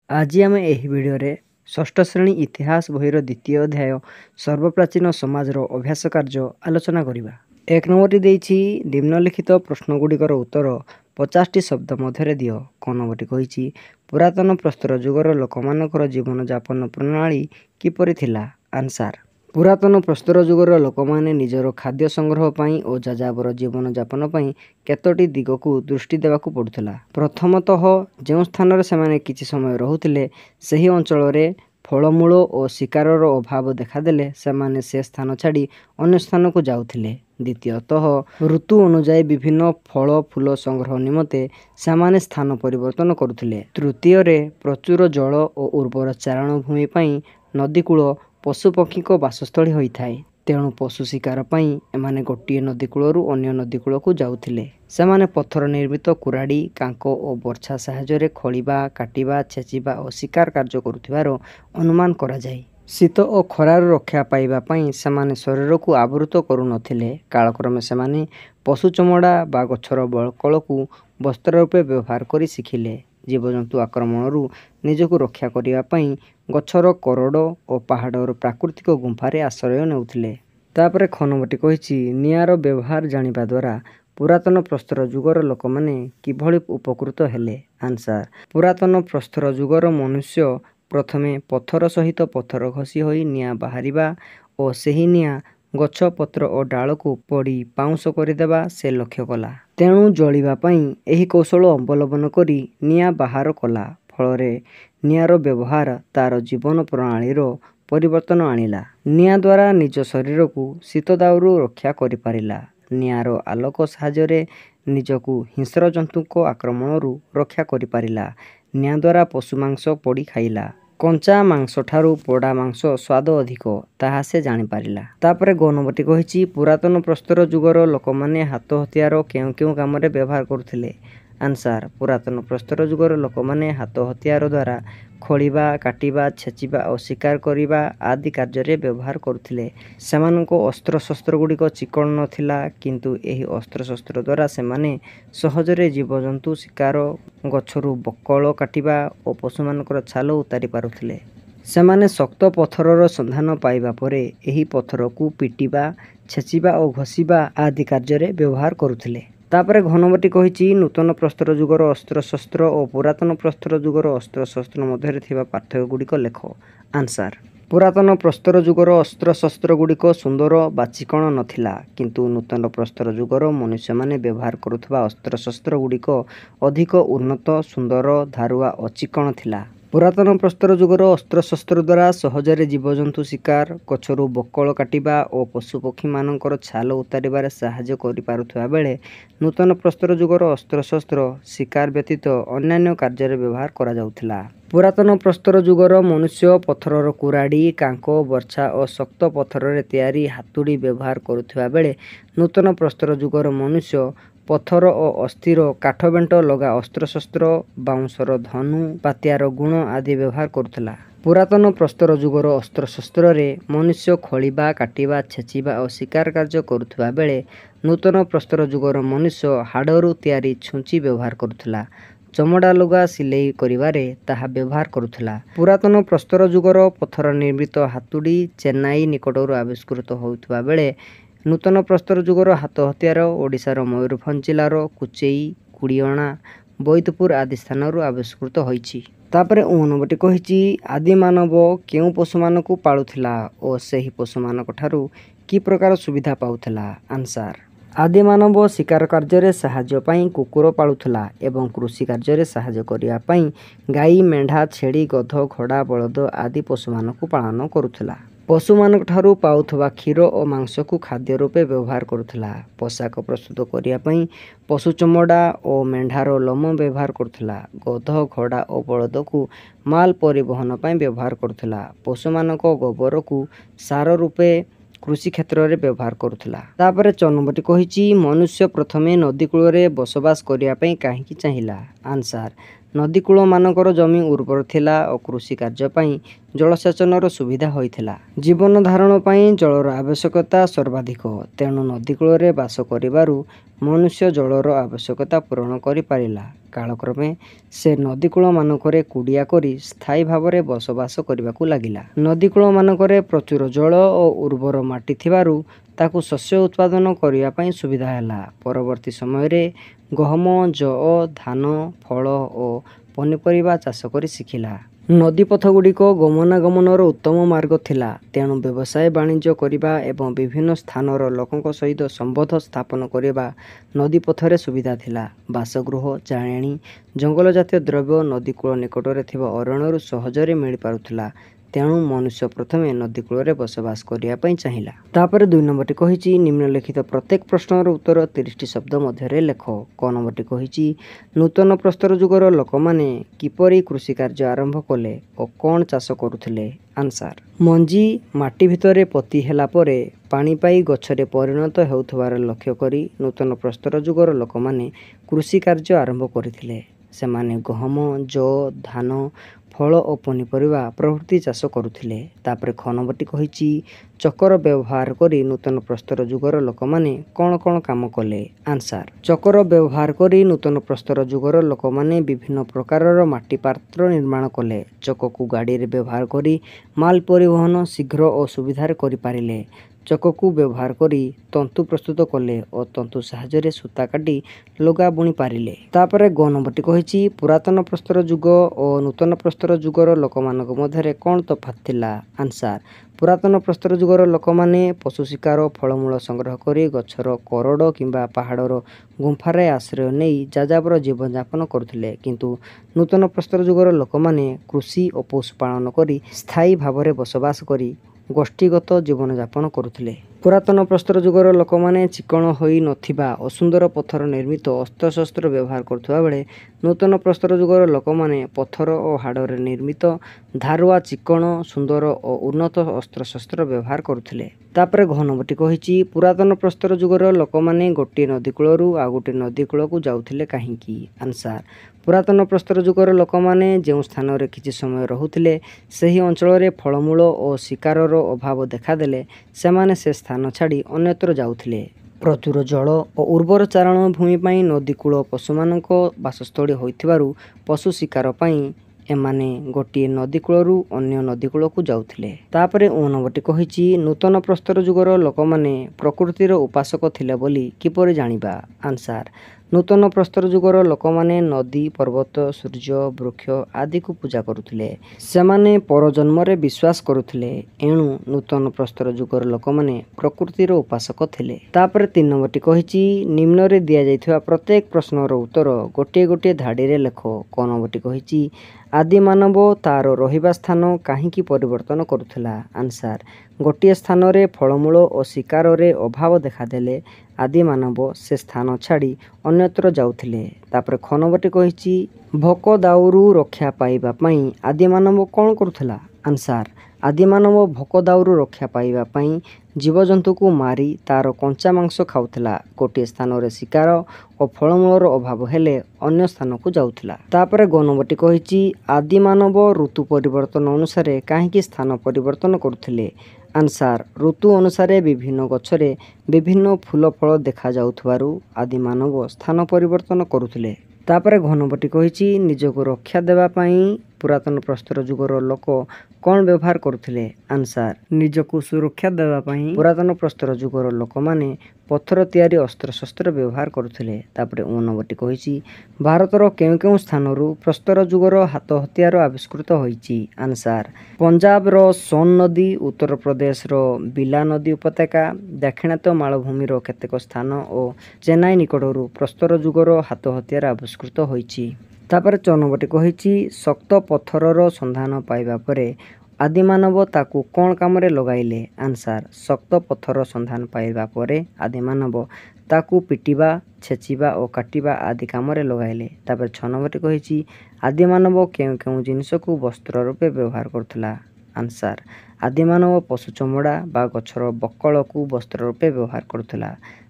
आज आम यह भिडियो षष्ठ श्रेणी इतिहास बहीर द्वितीय अध्याय सर्वप्राचीन समाजर अभ्यास कार्य आलोचना करवा। एक नंबर टी निम्नलिखित प्रश्नगुड़िकर उत्तर 50टी शब्द मध्य दियो। क नंबर टी पुरातन प्रस्तर जुगर लोकमानकर जीवन यापन प्रणाली किपरि थिला। आंसर पुरातन प्रस्तर जुगर लोक मैंने निजर खाद्य संग्रह पाई और जाजाबर जीवन यापन पाई केतोटी दिग को दृष्टि देवाकू पड़ुथिला। प्रथमतः जो स्थान से किछि समय रहुथिले सही अंचल फलमूल और शिकारर अभाव देखादेले सेमाने से स्थान छाड़ी अन्य स्थान को जाउथिले। द्वितीयतः ऋतु अनुजाई विभिन्न फल फूल संग्रह निमते सेमाने स्थान परिवर्तन करुथिले। तृतीय प्रचुर जल और उर्वर चारण भूमि पाई नदीकूल पशुपक्षी को बासस्थली होता है। तेणु पशु शिकार पाई एमाने गोटे नदीकूलू अन्य नदीकूल को जाउथिले। सेमाने पत्थर निर्मित कुराड़ी कांक और बर्छा साहाय्य खोलिबा काटिबा छेचिबा और शिकार कार्य करुथिबार अनुमान करा जाय। शीत और खरार रक्षा पाइबा पाई सेमाने शरीर को आवृत करुनथिले। कालक्रमे सेमाने पशु चमड़ा बा गछर बकल को वस्त्र रूपे व्यवहार करी शिखिले। जीवजंतु आक्रमणरू निजको रक्षा करिबा पाई गछर करड़ और पहाड़र प्राकृतिक गुंफारे आश्रय नेउथिले। तापरे ख नंबरटी कहिछि निआर व्यवहार जानिबा द्वारा पुरातन प्रस्तर जुगर लोक माने किभଳି उपकृत हेले। आंसर पुरातन प्रस्तर जुगर मनुष्य प्रथमे पत्थर सहित पत्थर घसी होई निआ बाहरिबा और सेही निआ गछ पत्र और डाल को पड़ी पाउंस करदेवा से लक्ष्य कला। तेणु जलिबा पाई एही कौशल अवलंबन करी निआ बाहर कला। फलरे निआर व्यवहार तार जीवन प्रणालीर परिवर्तन आनिला। निआ द्वारा निज शरीर को शीत दाउरू रक्षा करि पारिला। निआर आलोक साहाय्य निजको हिंस्र जंतु आक्रमणरू रक्षा करि पारिला। निआ द्वारा पशु मांस पड़ी खाइला। कंचा मांस ठारू पोड़ा मांस स्वाद अधिक ताहा से जानी पारिला। तापरे ग नंबरटी कहिछि पुरातन प्रस्तर जुगर लोक माने हाथ हथियार केउ केउ काम रे व्यवहार करुथिले। आंसर पुरातन प्रस्तर जुगर लोक माने हाथ हथियार द्वारा खोलिबा काटिबा छेचिबा और शिकार करिबा आदि कार्य रे व्यवहार करुथिले। सेमानको अस्त्र शस्त्र गुड़िक चिकण नथिला किंतु एही अस्त्र शस्त्र द्वारा सेमाने सहजरे जीवजंतु शिकार गछरू बकल काटिबा और पशुमानकर छाल उतारी पारुथिले। सेमाने शक्त पत्थरर संधान पाइबा परे एही पत्थर को पिटिबा छेचिबा और घसीबा आदि कार्य रे व्यवहार करुथिले। तापरे घ नंबरटी कहिछि नूतन प्रस्तर जुगर अस्त्र शस्त्र और पुरातन प्रस्तर जुगर अस्त्र शस्त्र मध्य थिबा पार्थक्य गुड़िक लेख। आंसर पुरातन प्रस्तर जुगर अस्त्र शस्त्र गुड़िक सुंदर बा चिकण नथिला किंतु नूतन प्रस्तर जुगर मनुष्य माने व्यवहार करुथबा अस्त्र शस्त्र गुड़िक अधिक उन्नत सुंदर धारुआ और चिकण थिला। पुरातन प्रस्तर जुगर अस्त्र शस्त्र द्वारा सहजरे जीवजंतु शिकार गछरू बकल काटिबा और पशुपक्षी मानकर छाल उतारिबारे साहाय्य करि पारुथबा बेले नूतन प्रस्तर जुगर अस्त्र शस्त्र शिकार व्यतीत अन्यान्य कार्य व्यवहार करा जाउथिला। पुरातन प्रस्तर जुगर मनुष्य पत्थरर कुराड़ी कांक बर्छा और शक्त पत्थर तैयारी हातुड़ी व्यवहार करुथबा बेले नूतन प्रस्तर जुगर मनुष्य पत्थर और अस्थिर काठ बेंट लगा अस्त्र शस्त्र बाउंसर धनु पातियार गुण आदि व्यवहार करुथला। पुरातन प्रस्तर जुगर अस्त्र शस्त्र रे मनुष्य खोलिबा काटिबा छेचिबा और शिकार कार्य करुथबा बेले नूतन प्रस्तर जुगर मनुष्य हाड़रू तैयारी छुंची व्यवहार करुथला। चमड़ा लुगा सिलाई करिवारे ताहा व्यवहार करुथला। पुरातन प्रस्तर जुगर पत्थर निर्मित हातुड़ी चेन्नई निकटरू आविष्कृत होउथबा बेले नूतन प्रस्तर जुगर हाथ हथियार ओडिशार मयूरभंज जिलार कुचेई कुड़ियणा बैतपुर आदि स्थान आविष्कृत होइछि। तापरे नंबरटी कहिछि आदि मानव केउ पशुमान को पालुथिला और सही पशुमानक ठारू कि प्रकार सुविधा पाउथिला। आंसर आदि मानव शिकार कार्य साहाय्य पाई कुकुर पालुथिला एवं कृषि कार्य साहाय्य करिया पाई गाई मेंढा छेड़ी गध घोड़ा बलद आदि पशुमान को पालन करुथिला। पशुमानक ठारू पाउथबा क्षीर और मांस को खाद्य रूपे व्यवहार करुथिला। पोशाक प्रस्तुत करिया पई पशु चमड़ा और मेंढार लोम व्यवहार करुथिला। गध घोड़ा और बलद को माल परिवहन पाई व्यवहार करुथिला। पशुमानक गोबर को सार रूपे कृषि क्षेत्र रे व्यवहार करुथिला। तापरे 4 नंबरटी कहिछि मनुष्य प्रथमे नदीकूल रे बसवास करिया पई काहेकि चाहिला। आंसर नदीकूल मानकर जमी उर्वर थिला और कृषि कार्य पाई ଜଳସେଚନର ସୁବିଧା ହୋଇଥିଲା। ଜୀବନ ଧାରଣ ପାଇଁ ଜଳର ଆବଶ୍ୟକତା ସର୍ବାଧିକ, ତେଣୁ ନଦୀ କୂଳରେ ବାସ କରିବାରୁ ମନୁଷ୍ୟ ଜଳର ଆବଶ୍ୟକତା ପୂରଣ କରିପାରିଲା। କାଳକ୍ରମେ ସେ ନଦୀକୂଳମାନଙ୍କରେ କୁଡ଼ିଆ କରି ସ୍ଥାୟୀ ଭାବରେ ବସବାସ କରିବାକୁ ଲାଗିଲା। ନଦୀକୂଳମାନଙ୍କରେ ପ୍ରଚୁର ଜଳ ଓ ଉର୍ବର ମାଟି ଥିବାରୁ ତାକୁ ଶସ୍ୟ ଉତ୍ପାଦନ କରିବା ପାଇଁ ସୁବିଧା ହେଲା। ପରବର୍ତ୍ତୀ ସମୟରେ ଗହମ, ଯଅ, ଧାନ, ଫଳ ଓ ପନିପରିବା ଚାଷ କରି ଶିଖିଲା। ନଦୀପଥଗୁଡ଼ିକ ଗମନାଗମନର ଉତ୍ତମ ମାର୍ଗ ଥିଲା, ତେଣୁ ବ୍ୟବସାୟ ବାଣିଜ୍ୟ କରିବା ଏବଂ ବିଭିନ୍ନ ସ୍ଥାନର ଲୋକଙ୍କ ସହିତ ସମ୍ବନ୍ଧ ସ୍ଥାପନ କରିବା ନଦୀପଥରେ ସୁବିଧା ଥିଲା। ବାସଗୃହ, ଜାଳେଣୀ, ଜଙ୍ଗଲଜାତୀୟ ଦ୍ରବ୍ୟ ନଦୀକୂଳ ନିକଟରେ ଥିବା ଅରଣ୍ୟରୁ ସହଜରେ ମିଳିପାରୁଥିଲା। ତେଣୁ ମନୁଷ୍ୟ ପ୍ରଥମେ ନଦୀକୂଳରେ ବସବାସ କରିବା ପାଇଁ ଚାହିଁଲା। ତାପରେ 2 ନମ୍ବରଟି କହିଛି ନିମ୍ନଲିଖିତ ପ୍ରତ୍ୟେକ ପ୍ରଶ୍ନର ଉତ୍ତର 30ଟି ଶବ୍ଦ ମଧ୍ୟରେ ଲେଖ। କ ନମ୍ବରଟି କହିଛି ନୂତନ ପ୍ରସ୍ତର ଯୁଗର ଲୋକମାନେ କିପରି କୃଷି କାର୍ଯ୍ୟ ଆରମ୍ଭ କଲେ ଓ କ'ଣ ଚାଷ କରୁଥିଲେ? ଆନ୍ସାର: ମଞ୍ଜି ମାଟି ଭିତରେ ପୋତି ହେଲା ପରେ ପାଣି ପାଇ ଗଛରେ ପରିଣତ ହେଉଥିବାର ଲକ୍ଷ୍ୟ କରି ନୂତନ ପ୍ରସ୍ତର ଯୁଗର ଲୋକମାନେ କୃଷି କାର୍ଯ୍ୟ ଆରମ୍ଭ କରିଥିଲେ। ସେମାନେ ଗହମ, ଯଅ, ଧାନ, ଫଳ ଓ ପନିପରିବା ପ୍ରଭୃତି ଚାଷ କରୁଥିଲେ। ତାପରେ ଖ ନମ୍ବରଟି କହିଛି ଚକର ବ୍ୟବହାର କରି ନୂତନ ପ୍ରସ୍ତର ଯୁଗର ଲୋକମାନେ କ'ଣ କ'ଣ କାମ କଲେ? ଆନ୍ସାର: ଚକର ବ୍ୟବହାର କରି ନୂତନ ପ୍ରସ୍ତର ଯୁଗର ଲୋକମାନେ ବିଭିନ୍ନ ପ୍ରକାରର ମାଟି ପାତ୍ର ନିର୍ମାଣ କଲେ। ଚକକୁ ଗାଡ଼ିରେ ବ୍ୟବହାର କରି ମାଲ ପରିବହନ ଶୀଘ୍ର ଓ ସୁବିଧାରେ କରିପାରିଲେ। ଚକକୁ ବ୍ୟବହାର କରି ତନ୍ତୁ ପ୍ରସ୍ତୁତ କଲେ ଓ ତନ୍ତୁ ସାହାଯ୍ୟରେ ସୂତା କାଟି ଲୁଗା ବୁଣି ପାରିଲେ। ତାପରେ ଗ ନମ୍ବରଟି କହିଛି ପୁରାତନ ପ୍ରସ୍ତର ଯୁଗ ଓ ନୂତନ ପ୍ରସ୍ତର ଯୁଗର ଲୋକମାନଙ୍କ ମଧ୍ୟରେ କ'ଣ ତଫାତ୍ ଥିଲା? ଆନ୍ସାର: ପୁରାତନ ପ୍ରସ୍ତର ଯୁଗର ଲୋକମାନେ ପଶୁ ଶିକାର, ଫଳମୂଳ ସଂଗ୍ରହ କରି ଗଛର କରଡ଼ କିମ୍ବା ପାହାଡ଼ର ଗୁମ୍ଫାରେ ଆଶ୍ରୟ ନେଇ ଯାଯାବର ଜୀବନଯାପନ କରୁଥିଲେ, କିନ୍ତୁ ନୂତନ ପ୍ରସ୍ତର ଯୁଗର ଲୋକମାନେ କୃଷି ଓ ପଶୁପାଳନ କରି ସ୍ଥାୟୀ ଭାବରେ ବସବାସ କରି ଗୋଷ୍ଠୀଗତ ଜୀବନଯାପନ କରୁଥିଲେ। ପୁରାତନ ପ୍ରସ୍ତର ଯୁଗର ଲୋକମାନେ ଚିକ୍କଣ ହୋଇ ନଥିବା ଅସୁନ୍ଦର ପଥର ନିର୍ମିତ ଅସ୍ତ୍ରଶସ୍ତ୍ର ବ୍ୟବହାର କରୁଥିବା ବେଳେ ନୂତନ ପ୍ରସ୍ତର ଯୁଗର ଲୋକମାନେ ପଥର ଓ ହାଡ଼ରେ ନିର୍ମିତ ଧାରୁଆ, ଚିକ୍କଣ, ସୁନ୍ଦର ଓ ଉନ୍ନତ ଅସ୍ତ୍ରଶସ୍ତ୍ର ବ୍ୟବହାର କରୁଥିଲେ। ତାପରେ ଘ ନମ୍ବରଟି କହିଛି ପୁରାତନ ପ୍ରସ୍ତର ଯୁଗର ଲୋକମାନେ ଗୋଟିଏ ନଦୀ କୂଳରୁ ଆଉ ଗୋଟିଏ ନଦୀ କୂଳକୁ ଯାଉଥିଲେ କାହିଁକି? ଆନ୍ସାର: ପୁରାତନ ପ୍ରସ୍ତର ଯୁଗର ଲୋକମାନେ ଯେଉଁ ସ୍ଥାନରେ କିଛି ସମୟ ରହୁଥିଲେ, ସେହି ଅଞ୍ଚଳରେ ଫଳମୂଳ ଓ ଶିକାରର ଅଭାବ ଦେଖାଦେଲେ ସେମାନେ ସେ ସ୍ଥାନ ଛାଡ଼ି ଅନ୍ୟତ୍ର ଯାଉଥିଲେ। ପ୍ରଚୁର ଜଳ ଓ ଉର୍ବର ଚାରଣ ଭୂମି ପାଇଁ ନଦୀକୂଳ ପଶୁମାନଙ୍କ ବାସସ୍ଥଳୀ ହୋଇଥିବାରୁ ପଶୁ ଶିକାର ପାଇଁ ଏମାନେ ଗୋଟିଏ ନଦୀ କୂଳରୁ ଅନ୍ୟ ନଦୀ କୂଳକୁ ଯାଉଥିଲେ। ତାପରେ ଅ ନମ୍ବରଟି କହିଛି ନୂତନ ପ୍ରସ୍ତର ଯୁଗର ଲୋକମାନେ ପ୍ରକୃତିର ଉପାସକ ଥିଲେ ବୋଲି କିପରି ଜାଣିବା? ଆନ୍ସାର: ନୂତନ ପ୍ରସ୍ତର ଯୁଗର ଲୋକମାନେ ନଦୀ, ପର୍ବତ, ସୂର୍ଯ୍ୟ, ବୃକ୍ଷ ଆଦିକୁ ପୂଜା କରୁଥିଲେ। ସେମାନେ ପରଜନ୍ମରେ ବିଶ୍ୱାସ କରୁଥିଲେ। ଏଣୁ ନୂତନ ପ୍ରସ୍ତର ଯୁଗର ଲୋକମାନେ ପ୍ରକୃତିର ଉପାସକ ଥିଲେ। ତାପରେ 3 ନମ୍ବରଟି କହିଛି ନିମ୍ନରେ ଦିଆଯାଇଥିବା ପ୍ରତ୍ୟେକ ପ୍ରଶ୍ନର ଉତ୍ତର ଗୋଟିଏ ଗୋଟିଏ ଧାଡ଼ିରେ ଲେଖ। କ ନମ୍ବରଟି କହିଛି ଆଦିମାନବ ତା'ର ରହିବା ସ୍ଥାନ କାହିଁକି ପରିବର୍ତ୍ତନ କରୁଥିଲା? ଆନ୍ସାର: ଗୋଟିଏ ସ୍ଥାନରେ ଫଳମୂଳ ଓ ଶିକାରରେ ଅଭାବ ଦେଖାଦେଲେ ଆଦିମାନବ ସେ ସ୍ଥାନ ଛାଡ଼ି ଅନ୍ୟତ୍ର ଯାଉଥିଲେ। ତାପରେ ଖ ନମ୍ବରଟି କହିଛି ଭୋକ ଦାଉରୁ ରକ୍ଷା ପାଇବା ପାଇଁ ଆଦିମାନବ କ'ଣ କରୁଥିଲା? ଆନ୍ସାର: ଆଦିମାନବ ଭୋକ ଦାଉରୁ ରକ୍ଷା ପାଇବା ପାଇଁ ଜୀବଜନ୍ତୁକୁ ମାରି ତା'ର କଞ୍ଚା ମାଂସ ଖାଉଥିଲା। ଗୋଟିଏ ସ୍ଥାନରେ ଶିକାର ଓ ଫଳମୂଳର ଅଭାବ ହେଲେ ଅନ୍ୟ ସ୍ଥାନକୁ ଯାଉଥିଲା। ତାପରେ ଗ ନମ୍ବରଟି କହିଛି ଆଦିମାନବ ଋତୁ ପରିବର୍ତ୍ତନ ଅନୁସାରେ କାହିଁକି ସ୍ଥାନ ପରିବର୍ତ୍ତନ କରୁଥିଲେ? ଆନ୍ସାର: ଋତୁ ଅନୁସାରେ ବିଭିନ୍ନ ଗଛରେ ବିଭିନ୍ନ ଫୁଲ ଫଳ ଦେଖାଯାଉଥିବାରୁ ଆଦିମାନବ ସ୍ଥାନ ପରିବର୍ତ୍ତନ କରୁଥିଲେ। ତାପରେ ଘ ନମ୍ବରଟି କହିଛି ନିଜକୁ ରକ୍ଷା ଦେବା ପାଇଁ ପୁରାତନ ପ୍ରସ୍ତର ଯୁଗର ଲୋକ କ'ଣ ବ୍ୟବହାର କରୁଥିଲେ? ଆନ୍ସାର: ନିଜକୁ ସୁରକ୍ଷା ଦେବା ପାଇଁ ପୁରାତନ ପ୍ରସ୍ତର ଯୁଗର ଲୋକମାନେ ପଥର ତିଆରି ଅସ୍ତ୍ରଶସ୍ତ୍ର ବ୍ୟବହାର କରୁଥିଲେ। ତାପରେ ଅ ନମ୍ବରଟି କହିଛି ଭାରତର କେଉଁ କେଉଁ ସ୍ଥାନରୁ ପ୍ରସ୍ତର ଯୁଗର ହାତ ହତିଆର ଆବିଷ୍କୃତ ହୋଇଛି? ଆନ୍ସାର: ପଞ୍ଜାବର ସୋନ ନଦୀ, ଉତ୍ତରପ୍ରଦେଶର ବିଲା ନଦୀ ଉପତ୍ୟକା, ଦାକ୍ଷିଣାତ୍ୟ ମାଳଭୂମିର କେତେକ ସ୍ଥାନ ଓ ଚେନ୍ନାଇ ନିକଟରୁ ପ୍ରସ୍ତର ଯୁଗର ହାତ ହତିଆର ଆବିଷ୍କୃତ ହୋଇଛି। ତାପରେ ଚ ନମ୍ବରଟି କହିଛି ଶକ୍ତ ପଥରର ସନ୍ଧାନ ପାଇବା ପରେ ଆଦିମାନବ ତାକୁ କ'ଣ କାମରେ ଲଗାଇଲେ? ଆନ୍ସାର: ଶକ୍ତ ପଥର ସନ୍ଧାନ ପାଇବା ପରେ ଆଦିମାନବ ତାକୁ ପିଟିବା, ଛେଚିବା ଓ କାଟିବା ଆଦି କାମରେ ଲଗାଇଲେ। ତାପରେ 6 ନମ୍ବରଟି କହିଛି ଆଦିମାନବ କେଉଁ କେଉଁ ଜିନିଷକୁ ବସ୍ତ୍ର ରୂପେ ବ୍ୟବହାର କରୁଥିଲା? ଆନ୍ସାର: ଆଦିମାନବ ପଶୁ ଚମଡ଼ା ବା ଗଛର ବକଳକୁ ବସ୍ତ୍ର ରୂପେ ବ୍ୟବହାର କରୁଥିଲା।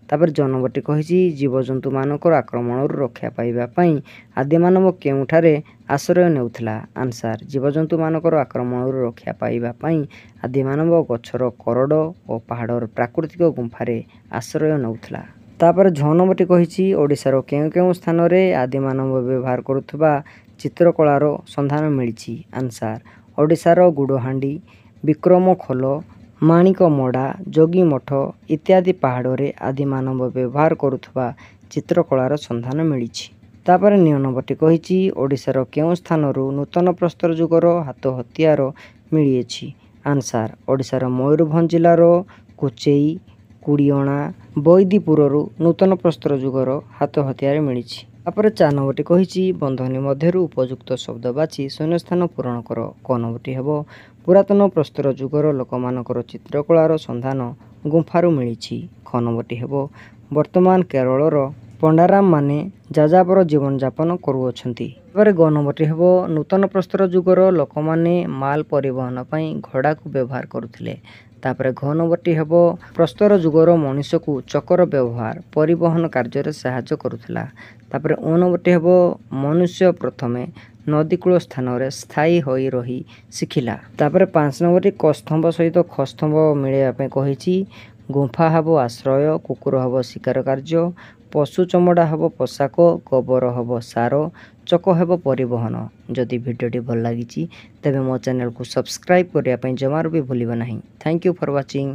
ତାପରେ ଜନବଟି କହିଛି ଜୀବଜନ୍ତୁମାନଙ୍କର ଆକ୍ରମଣରୁ ରକ୍ଷା ପାଇବା ପାଇଁ ଆଦିମାନବ କେଉଁଠାରେ ଆଶ୍ରୟ ନେଉଥିଲା? ଆନ୍ସାର ଜୀବଜନ୍ତୁମାନଙ୍କର ଆକ୍ରମଣରୁ ରକ୍ଷା ପାଇବା ପାଇଁ ଆଦିମାନବ ଗଛର କରଡ଼ ଓ ପାହାଡ଼ର ପ୍ରାକୃତିକ ଗୁମ୍ଫାରେ ଆଶ୍ରୟ ନେଉଥିଲା। ତାପରେ ଝ ନମ୍ବରଟି କହିଛି ଓଡ଼ିଶାର କେଉଁ କେଉଁ ସ୍ଥାନରେ ଆଦିମାନବ ବ୍ୟବହାର କରୁଥିବା ଚିତ୍ରକଳାର ସନ୍ଧାନ ମିଳିଛି? ଆନ୍ସାର ଓଡ଼ିଶାର ଗୁଡ଼ହାଣ୍ଡି, ବିକ୍ରମଖୋଲ, ମାଣିକମଡ଼ା, ଯୋଗୀମଠ ଇତ୍ୟାଦି ପାହାଡ଼ରେ ଆଦିମାନବ ବ୍ୟବହାର କରୁଥିବା ଚିତ୍ରକଳାର ସନ୍ଧାନ ମିଳିଛି। ତାପରେ ନି ନମ୍ବରଟି କହିଛି ଓଡ଼ିଶାର କେଉଁ ସ୍ଥାନରୁ ନୂତନ ପ୍ରସ୍ତର ଯୁଗର ହାତ ହତିଆର ମିଳିଅଛି? ଆନ୍ସାର ଓଡ଼ିଶାର ମୟୂରଭଞ୍ଜ ଜିଲ୍ଲାର କୋଚେଇ, କୁଡ଼ିଅଣା, ବୈଦିପୁରରୁ ନୂତନ ପ୍ରସ୍ତର ଯୁଗର ହାତ ହତିଆର ମିଳିଛି। ତାପରେ 4 ନମ୍ବରଟି କହିଛି ବନ୍ଧନୀ ମଧ୍ୟରୁ ଉପଯୁକ୍ତ ଶବ୍ଦ ବାଛି ଶୂନ୍ୟସ୍ଥାନ ପୂରଣ କର। କ ନମ୍ବରଟି ହେବ ପୁରାତନ ପ୍ରସ୍ତର ଯୁଗର ଲୋକମାନଙ୍କର ଚିତ୍ରକଳାର ସନ୍ଧାନ ଗୁମ୍ଫାରୁ ମିଳିଛି। ଖ ନମ୍ବରଟି ହେବ ବର୍ତ୍ତମାନ କେରଳର ପଣ୍ଡାରାମାନେ ଯାଯାବର ଜୀବନଯାପନ କରୁଅଛନ୍ତି। ତାପରେ ଗ ନମ୍ବରଟି ହେବ ନୂତନ ପ୍ରସ୍ତର ଯୁଗର ଲୋକମାନେ ମାଲ ପରିବହନ ପାଇଁ ଘୋଡ଼ାକୁ ବ୍ୟବହାର କରୁଥିଲେ। ତାପରେ ଘ ନମ୍ବରଟି ହେବ ପ୍ରସ୍ତର ଯୁଗର ମଣିଷକୁ ଚକର ବ୍ୟବହାର ପରିବହନ କାର୍ଯ୍ୟରେ ସାହାଯ୍ୟ କରୁଥିଲା। ତାପରେ ଓ ନମ୍ବରଟି ହେବ ମନୁଷ୍ୟ ପ୍ରଥମେ ନଦୀକୂଳ ସ୍ଥାନରେ ସ୍ଥାୟୀ ହୋଇ ରହି ଶିଖିଲା। ତାପରେ 5 ନମ୍ବରଟି କ ସ୍ତମ୍ଭ ସହିତ ଖ ସ୍ତମ୍ଭ ମିଳାଇବା ପାଇଁ କହିଛି। ଗୁମ୍ଫା ହେବ ଆଶ୍ରୟ, କୁକୁର ହେବ ଶିକାର କାର୍ଯ୍ୟ, ପଶୁ ଚମଡ଼ା ହେବ ପୋଷାକ, ଗୋବର ହେବ ସାର, ଚକ ହେବ ପରିବହନ। ଯଦି ଭିଡ଼ିଓଟି ଭଲ ଲାଗିଛି ତେବେ ମୋ ଚ୍ୟାନେଲକୁ ସବସ୍କ୍ରାଇବ୍ କରିବା ପାଇଁ ଜମାରୁ ବି ଭୁଲିବ ନାହିଁ। Thank you for watching.